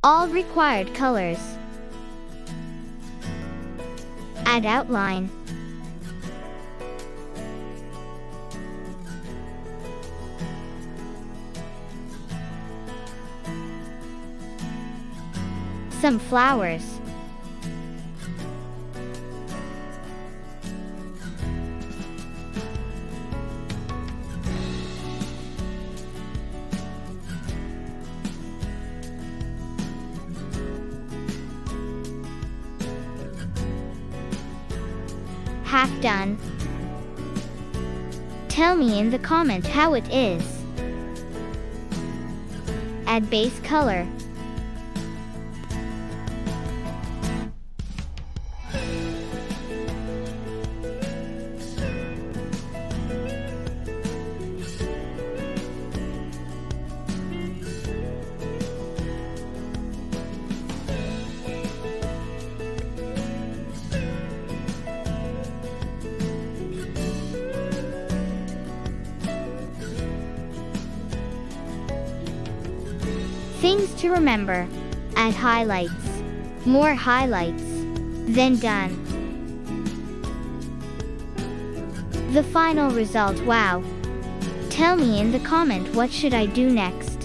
All required colors. Add outline. Some flowers. Half done. Tell me in the comment how it is. Add base color. Things to remember. Add highlights. More highlights. Then done. The final result. Wow. Tell me in the comment what should I do next.